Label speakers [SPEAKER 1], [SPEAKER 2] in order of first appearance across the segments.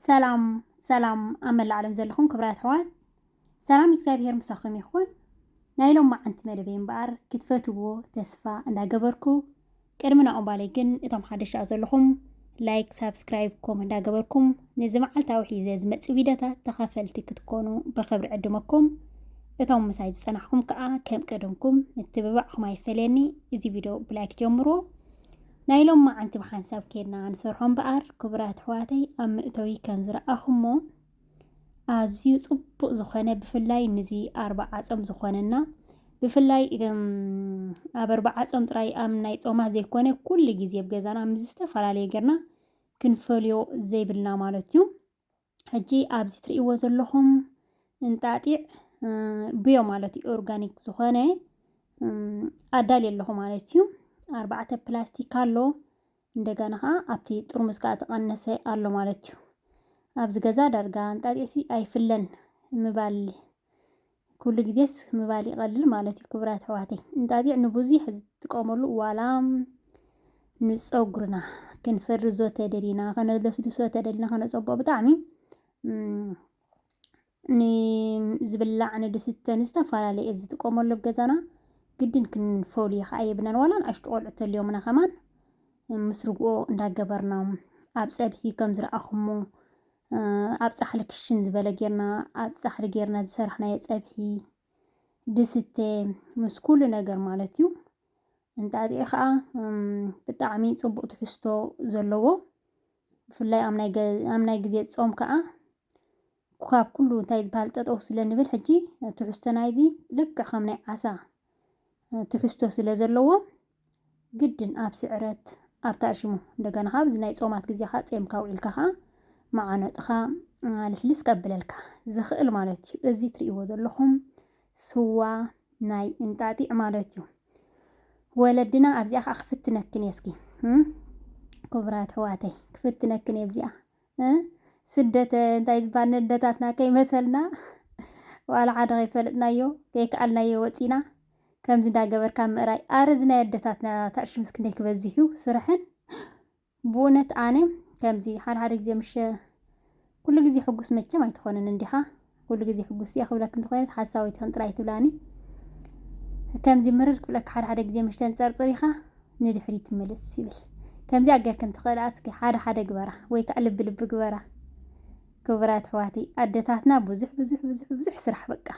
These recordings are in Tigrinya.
[SPEAKER 1] ሰላም أمل العالم زلهم كبرات حوات سلام እግዚአብሔር مساخم يخون نايلوم معنت مدبين بار كتفتو تسفا እንዳ ገበርኩ ቅድምና ኦምባለይ ግን እቶም ሓደሽ አዘለኹም ላይክ ሰብስክራይብ ኮም እንዳ ገበርኩም ነዚ መዓልታዊ ሒዘ ዝመጽ ቪዲዮታት ተኻፈልቲ ክትኮኑ በኽብሪ ዕድመኩም እቶም መሳይ ዝጸናሕኩም ከዓ ከም ቀደምኩም ምትብባዕኩም አይፈለኒ እዚ ቪዲዮ ብላይክ ጀምሮ ናይሎም ማዓንቲ በሓንሳብ ከድና ንሰርሖም በአር ክብራት ሕዋተይ ኣብ ምእተዊ ከም ዝረኣኹሞ ኣዝዩ ጽቡቕ ዝኾነ ብፍላይ ንዚ 40 ዓጸም ዝኾነና ብፍላይ ኣብ 40 ዓጸም ጥራይ ኣብ ናይ ጾማት ዘይኮነ ኩሉ ግዜ ብገዛና ምስ ዝተፈላለዩ ገርና ክንፈልዮ ዘይብልና ማለት እዩ ሕጂ ኣብዚ ትርእይዎ ዘለኹም እንጣጢዕ ብዮ ማለት እዩ ኦርጋኒክ ዝኾነ ኣዳልየ ኣለኹ ማለት እዩ 4 ፕላስቲክ አሎ እንደገና ኣብቲ ጥርሙዝ ካ ተቀነሰ አሎ ማለት እዩ ኣብዚ ገዛ ዳርጋ እንጣጢዕሲ ኣይፍለን ምባል ኩሉ ግዜስ ምባል ይቀልል ማለት እዩ ክብራት ሕዋተይ እንጣጢዕ ንብዙሕ ዝጥቀመሉ ዋላ ንፀጉርና ክንፈርዞ ተደሊና ከነለስልሶ ተደሊና ከነፀቦ ብጣዕሚ ዝብላዕ ንድስተን ዝተፈላለዩ ዝጥቀመሉ ገዛና ግድን ክንፈልዮ ከኣየብናን ዋላ ንኣሽቱ ቆልዑ ተልዮምና ከማን ምስ ርግኦ እንዳገበርና ኣብ ፀብሒ ከም ዝረኣኹሞ ኣብ ፃሕሊ ክሽን ዝበለ ጌርና ኣብ ፃሕሊ ጌርና ዝሰራሕናዮ ፀብሒ ድስተ ምስ ኩሉ ነገር ማለት እዩ እንጣጢዕ ከዓ ብጣዕሚ ጽቡቕ ትሕዝቶ ዘለዎ ብፍላይ ኣብ ናይ ግዜ ጾም ከዓ ካብ ኩሉ እንታይ ዝበሃል ጠጠው ስለንብል ሕጂ ትሕዝቶ ናይዚ ልክዕ ከም ናይ ዓሳ ትሕዝቶ ስለ ዘለዎ ግድን ኣብ ስዕረት ኣብ ታሽሙ እንደገና ኣብዚ ናይ ጾማት ግዜ ካ ጾምካ ውዒልካ ካ ማዓነጥኻ ልስልስ ቀብለልካ ዝኽእል ማለት እዩ እዚ ትርእይዎ ዘለኹም ስዋ ናይ እንጣጢዕ ማለት እዩ ወለድና ኣብዚኣ ካ ክፍትነክን እስኪ ክብራት ሕዋተይ ክፍትነክን ኣብዚኣ ስደት እንታይ ዝበሃል ንደታትና ከይመሰልና ዋላ ሓደ ከይፈለጥናዮ ከይከኣልናዮ ወፂና ከምዚ እንዳገበርካ ምእራይ ኣረዝ ናይ ኣደታትና ታእሽም ምስክንደይ ክበዝሕ እዩ ስራሕን ብእውነት ኣነ ከምዚ ሓደ ግዜ ምሸ ኩሉ ግዜ ሕጉስ መቸም ኣይትኾነን እንዲኻ ኩሉ ግዜ ሕጉስ እያ ክብለክ እንትኾነት ሓሳዊት ጥራይ ትብላኒ ከምዚ ምርር ክብለክ ሓደ ግዜ ምሽተ ንፀርፅር ኢኻ ንድሕሪት ትምልስ ይብል ከምዚ ኣገርክ እንትኽእል እስኪ ሓደ ግበራ ወይ ከዓ ልቢ ግበራ ክብራት ሕዋተይ ኣደታትና ብዙሕ ስራሕ በቃ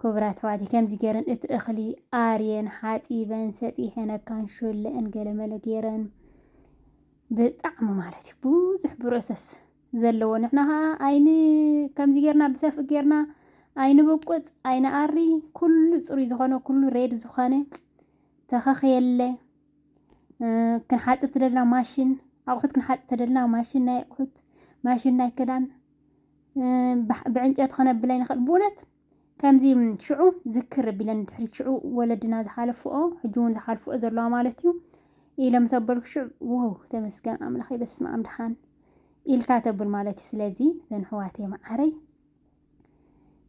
[SPEAKER 1] ክብራት ሕዋተይ ከምዚ ገይረን እቲ እኽሊ ኣርየን ሓፂበን ሰጢሐን ኣካንሾለአን ገለመለ ገይረን ብጣዕሚ ማለት እዩ ብዙሕ ፕሮሰስ ዘለዎ ንሕና ኣይኒ ከምዚ ገይርና ብሰፍኢ ገይርና ኣይኒ በቆፅ ኣይኒ ኣሪ ኩሉ ፅሩይ ዝኾነ ኩሉ ሬድ ዝኾነ ተኸኽየለ ክንሓፅብ ተደልና ማሽን ኣቑሑት ክንሓፅብ ተደልና ማሽን ናይ ኣቑሑት ማሽን ናይ ክዳን ብዕንጨት ከነብላይ ንኽእል ብእውነት ከምዚ ሽዑ ዝክር ቢለን ድሕሪት ሽዑ ወለድና ዝሓለፍኦ ሕጂ እውን ዝሓልፍኦ ዘለዋ ማለት እዩ ኢሎም ሰበልኩ ሽዑ ዋው ተመስገን ኣምላኸይ በስመ አብ ድሓን ኢልካ ተብል ማለት እዩ ስለዚ ዘን ሕዋተይ ማዕረይ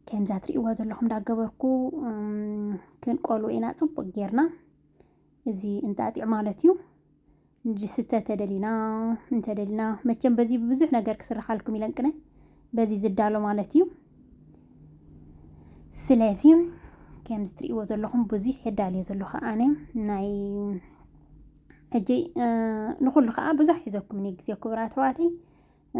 [SPEAKER 1] ከምዛ ትርእይዎ ዘለኹም እንዳገበርኩ ክንቆልዑ ኢና ጽቡቕ ጌርና እዚ እንጣጢዕ ማለት እዩ ንድስተ ተደሊና እንተደሊና መቸም በዚ ብዙሕ ነገር ክስራሓልኩም ኢለንቅነ በዚ ዝዳሎ ማለት እዩ ስለዚ ከምዚ ትርእይዎ ዘለኹም ብዙሕ የዳልዮ ዘለኹ ኣነ ናይ ሕጂ ንኹሉ ከዓ ብዙሕ ሒዘኩም ግዜ ክብራት ሕዋተይ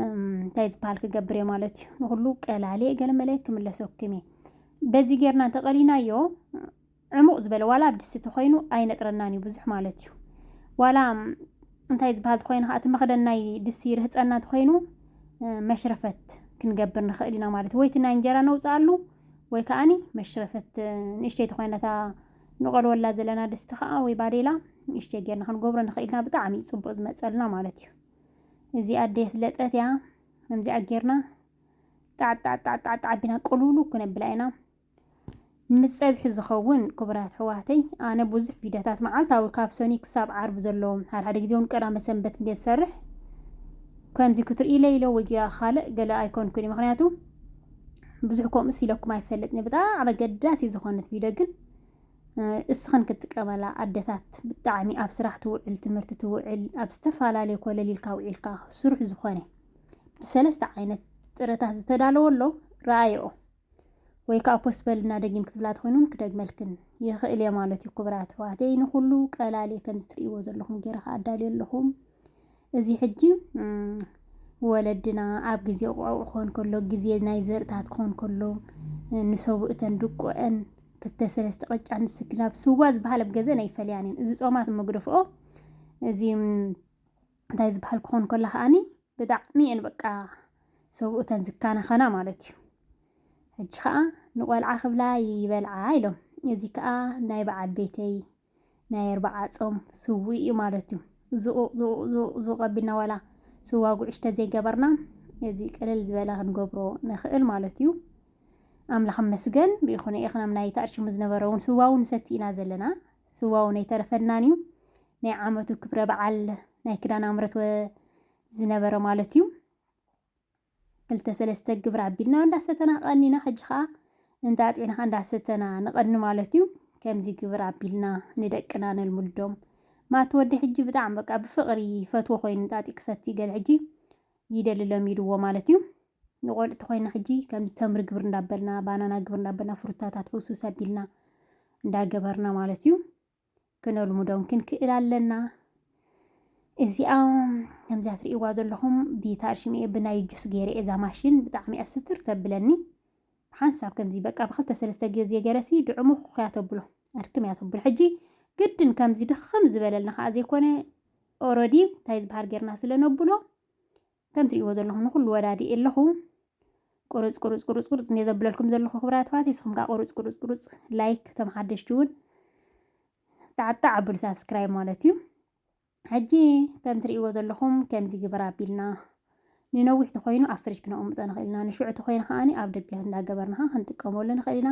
[SPEAKER 1] እንታይ ዝበሃል ክገብር እየ ማለት እዩ ንኹሉ ቀላልየ ገለመለ ክምለሰኩም እየ በዚ ጌርና እንተቐሊናዮ ዕሙቕ ዝበለ ዋላ ኣብ ድስቲ ኮይኑ ኣይነጥረናን እዩ ብዙሕ ማለት እዩ ዋላ እንታይ ዝበሃል ኮይኑ ከዓ እቲ መኽደን ናይ ድስቲ ርህፀና እንተኮይኑ መሽረፈት ክንገብር ንኽእል ኢና ማለት ወይ እቲ ናይ እንጀራ ነውፅኣሉ ወይ ከዓኒ መሽረፈት ንእሽተይ ተኮይናታ ንቆልወላ ዘለና ድስቲ ከዓ ወይ ባዴላ ንእሽተይ ጌርና ክንገብሮ ንኽእል ኢና ብጣዕሚ ጽቡቕ ዝመፀልና ማለት እዩ እዚ ኣደይ ስለፀት እያ ከምዚኣ ጌርና ጣዕ ዓቢና ቅልውሉ ክነብላ ኢና ንፀብሒ ዝኸውን ክብራት ሕዋተይ ኣነ ብዙሕ ቪድዮታት መዓልታዊ ካብ ሰኒ ክሳብ ዓርብ ዘለዎም ሓደ ግዜ እውን ቀዳመ ሰንበት እንዴት ዝሰርሕ ከምዚ ክትርኢ ኢለ ወይ ካልእ ገለ ኣይኮንኩን ምክንያቱ ብዙሕ ከምኡስ ኢለኩም ኣይፈልጥኒ ብጣዕሚ ኣገዳሲ ዝኾነት ቪድዮ ግን እስኽን ክትጥቀመላ ኣደታት ብጣዕሚ ኣብ ስራሕ ትውዕል ትምህርቲ ትውዕል ኣብ ዝተፈላለዩ ኮለሊልካ ውዒልካ ስሩሕ ዝኾነ ብሰለስተ ዓይነት ጥረታት ዝተዳለወሎ ረኣይኦ ወይ ከዓ ፖስት በልና ደጊም ክትብላት ኮይኑን ክደግመልክን ይኽእል እየ ማለት እዩ። ክቡራት ኣሕዋተይ ንኩሉ ቀላልየ ከምዚ ትርእይዎ ዘለኹም ጌረ ኣዳልየ ኣለኹም። እዚ ሕጂ ወለድና ኣብ ግዜ ቆውዕ ክኾን ከሎ ግዜ ናይ ዘርእታት ክኾን ከሎ ንሰውእተን ድቆአን ክልተ ሰለስተ ቅጫ ንስክናብ ስዋ ዝበሃል ኣብ ገዘን ኣይፈልያን እየን። እዚ ፆማት መግደፍኦ እዚ እንታይ ዝበሃል ክኾን ከሎ ከዓኒ ብጣዕሚ እየን በቃ ሰውእተን ዝካናኸና ማለት እዩ። ሕጂ ከዓ ንቆልዓ ክብላ ይበልዓ ኢሎም እዚ ከዓ ናይ በዓል ቤተይ ናይ 40 ፆም ስዊ እዩ ማለት እዩ። ዝቑቕ ኣቢልና ዋላ ስዋ ጉዕሽ ተዘይገበርና እዚ ቅልል ዝበለ ክንገብሮ ንኽእል ማለት እዩ። ኣምላኽ መስገን ብይኹን ኢኽናም ናይ ተኣርሽሙ ዝነበረ እውን ስዋ እውን ንሰቲ ኢና ዘለና። ስዋ እውን ኣይተረፈናን እዩ። ናይ ዓመቱ ክብረ በዓል ናይ ክዳን ኣምረት ዝነበረ ማለት እዩ። ክልተ ሰለስተ ግብሪ ኣቢልና እንዳሰተና ቀኒና ሕጂ ከዓ እንጣጢዕና እንዳሰተና ንቐኒ ማለት እዩ። ከምዚ ግብሪ ኣቢልና ንደቅና ነልሙዶም ማትወዲ ሕጂ ብጣዕሚ በቃ ብፍቕሪ ፈትዎ ኮይኑ እንጣጢ ክሰቲ ገለ ሕጂ ይደልሎም ይድዎ ማለት እዩ። ንቆልዕቲ ኮይና ሕጂ ከምዚ ተምሪ ግብሪ እንዳበልና ባናና ግብሪ እንዳበልና ፍሩታታት ሕውስውስ ኣቢልና እንዳገበርና ማለት እዩ ክነልሙዶም ክንክእል ኣለና። እዚኣ ከምዚኣ ትርእይዋ ዘለኹም ቢታርሽም እየ ብናይ ጁስ ገይረ እዛ ማሽን ብጣዕሚ እያ ስትር ተብለኒ ሓንሳብ ከምዚ በቃ ብክልተ ሰለስተ ግዜ ገረሲ ድዕሙኽ እያ ተብሎ ኣድክም እያ ተብሎ ሕጂ ግድን ከምዚ ድኽም ዝበለልና ከዓ ዘይኮነ ኦረዲ እንታይ ዝበሃል ጌርና ስለነብሎ ከም ትርእይዎ ዘለኹም ንኩሉ ወዳዲእ ኣለኹ ቁርፅ ቁርፅ ቁርፅ ቁርፅ እኔ ዘብለልኩም ዘለኹ ክብራት ኣሕዋተይ ንስኹም ከዓ ቁርፅ ቁርፅ ቁርፅ ላይክ እቶም ሓደሽቲ እውን ጣዕጣዕ ኣቢሉ ሳብስክራይብ ማለት እዩ። ሕጂ ከም ትርእይዎ ዘለኹም ከምዚ ግብሪ ኣቢልና ንነዊሕ ተኮይኑ ኣብ ፍሪጅ ክነቕምጦ ንኽእል ኢና። ንሽዑ ተኮይኑ ከዓኒ ኣብ ደገ እንዳገበርና ክንጥቀመሉ ንኽእል ኢና።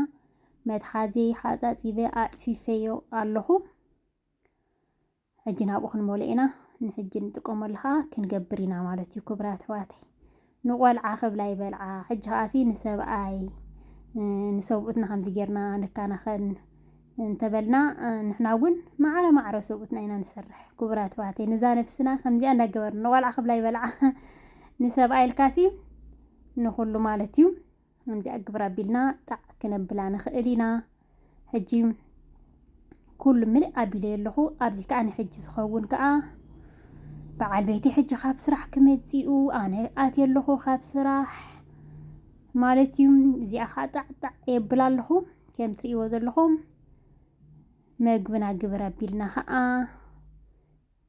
[SPEAKER 1] መትሓዘይ ሓፃፂበ ኣፅፊፈዮ ኣለኹ። ሕጂ ናብኡ ክንመልኦ ኢና ንሕጂ ንጥቀመሉ ከዓ ክንገብር ኢና ማለት እዩ። ክቡራት ኣሕዋተይ ንቆልዓ ክብላ ይበልዓ ሕጂ ከዓሲ ንሰብኣይ ንሰብኡትና ከምዚ ጌርና ንካናኸን እንተበልና ንሕና እውን ማዕረ ማዕረ ሰብኡትና ኢና ንሰርሕ። ክቡራት ኣሕዋተይ ንዛ ነፍስና ከምዚኣ እንዳገበርና ንቆልዓ ክብላ ይበልዓ ንሰብኣይ ልካሲ ንኩሉ ማለት እዩ። ከምዚኣ ግብሪ ኣቢልና ጣዕ ክነብላ ንኽእል ኢና። ሕጂ ኩሉ ምልእ ኣቢለየ ኣለኹ። ኣብዚ ከዓ ንሕጂ ዝኸውን ከዓ በዓል ቤቲ ሕጂ ካብ ስራሕ ክመፂኡ ኣነ ኣትየ ኣለኹ ካብ ስራሕ ማለት እዩ። እዚኣ ከዓ ጣዕጣዕ የብላ ኣለኹ። ከም ትርእይዎ ዘለኹም መግብና ግብሪ ኣቢልና ከዓ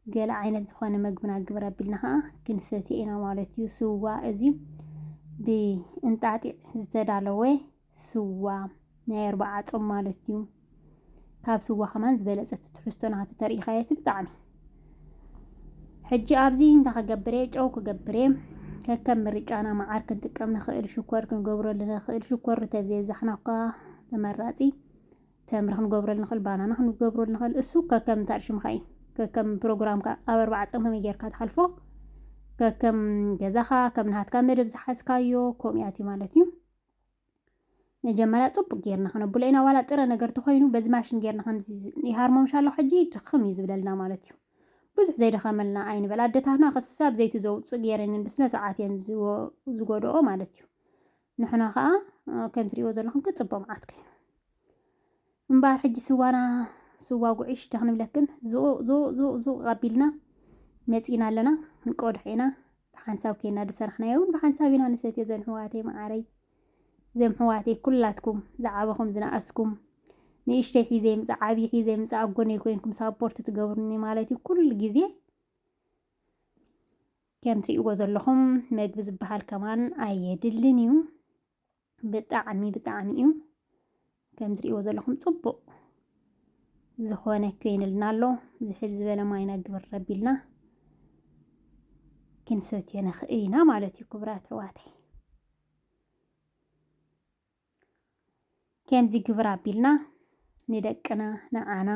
[SPEAKER 1] ገለ ዓይነት ዝኾነ መግብና ግብሪ ኣቢልና ከዓ ክንሰትዮ ኢና ማለት እዩ። ስዋ እዚ ብእንጣጢዕ ዝተዳለወ ስዋ ናይ 40 ፆም ማለት እዩ። ካብ ስዋ ከማን ዝበለፀት ትሕዝቶ ናቱ ተሪእኻየሲ ብጣዕሚ ሕጂ ኣብዚ እንታይ ከገብረ ጨው ክገብረ ከከም ምርጫና መዓር ክንጥቀም ንኽእል ሽኮር ክንገብረሉ ንኽእል ሽኮር ተዘይዛሕና እኳ ተመራፂ ተምሪ ክንገብረሉ ንኽእል ባናና ክንገብረሉ ንኽእል እሱ ከከም ታርሽምካ እዩ። ከከም ፕሮግራምካ ኣብ 40 ፆም ከመይ ጌርካ ትሓልፎ ከከም ገዛኻ ከም ናትካ መደብ ዝሓዝካዮ ከምኡ እያ ማለት እዩ። መጀመርያ ፅቡቅ ጌርና ክነብሎ ኢና ዋላ ጥረ ነገር ተኮይኑ በዚ ማሽን ጌርና ከምዚ ይሃርሞምሻ ኣለኹ ሕጂ ድኽም እዩ ዝብለልና ማለት እዩ። ብዙሕ ዘይደኸመልና ኣይንበል ኣዴታትና ክሳብ ዘይቲ ዘውፅእ ጌረንን ብስነ ስርዓት እየን ዝጎድኦ ማለት እዩ። ንሕና ከዓ ከም ትርእይዎ ዘለኹም ክፅቦ መዓት ኮይኑ እምበር ሕጂ ስዋና ስዋ ጉዕሽ ተክንብለክን ዙቅ ኣቢልና መፂና ኣለና ክንቆድሕ ኢና ብሓንሳብ ከይና ድሰራሕናዮ እውን ብሓንሳብ ኢና ንሰትዮ ዘንሕዋተይ ማዕረይ ዘምሕዋተይ ኩላትኩም ዝዓበኹም ዝነኣስኩም ንእሽተይ ሒዘ ምፃ ዓብዪ ሒዘ ምፃ ኣጎነይ ኮይንኩም ሳፖርት ትገብሩኒ ማለት እዩ። ኩሉ ግዜ ከም ትርእይዎ ዘለኹም መግቢ ዝበሃል ከማን ኣየድልን እዩ። ብጣዕሚ ብጣዕሚ እዩ ከም ትርእይዎ ዘለኹም ፅቡቅ ዝኾነ ኮይንልና ኣሎ። ዝሕል ዝበለ ማይና ግብሪ ኣቢልና ክንሰትዮ ንኽእል ኢና ማለት እዩ። ክቡራት ኣሕዋተይ ከምዚ ግብሪ ኣቢልና ንደቅና ንዓና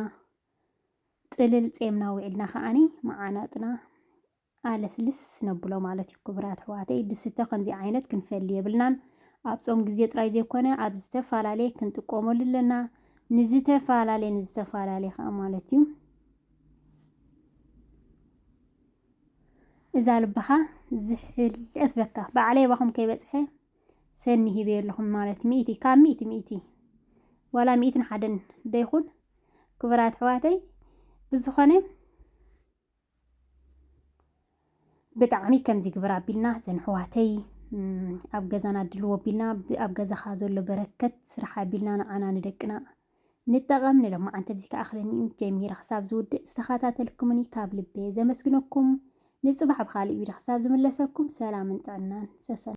[SPEAKER 1] ጥልል ፄምና ውዒልና ከዓኒ መዓናጥና ኣለስልስ ነብሎ ማለት እዩ። ክቡራት ኣሕዋተይ ድስተ ከምዚ ዓይነት ክንፈሊ የብልናን። ኣብ ፆም ግዜ ጥራይ ዘይኮነ ኣብ ዝተፈላለየ ክንጥቀመሉ ኣለና ንዝተፈላለየ ከዓ ማለት እዩ። እዛ ልባኻ ዝሕልአት በካ ባዕለይ ባኹም ከይበፅሐ ሰኒ ሂበ ኣለኹም ማለት ሚእቲ ካብ ሚእቲ ዋላ 101 ደይኹን ክቡራት ኣሕዋተይ ብዝኾነ ብጣዕሚ ከምዚ ግብር ኣቢልና ዘን ኣሕዋተይ ኣብ ገዛና ድልዎ ኣቢልና ኣብ ገዛኻ ዘሎ በረከት ስራሕ ኣቢልና ንዓና ንደቅና ንጠቐም ንለማዓንተ ብዚ ከኣኽለኒ ጀሚረ ክሳብ ዝውድእ ዝተኸታተልኩምኒ ካብ ልቤ ዘመስግነኩም ንፅባሕ ብካልእ ቪድዮ ክሳብ ዝምለሰኩም ሰላምን ጥዕናን ሰሰ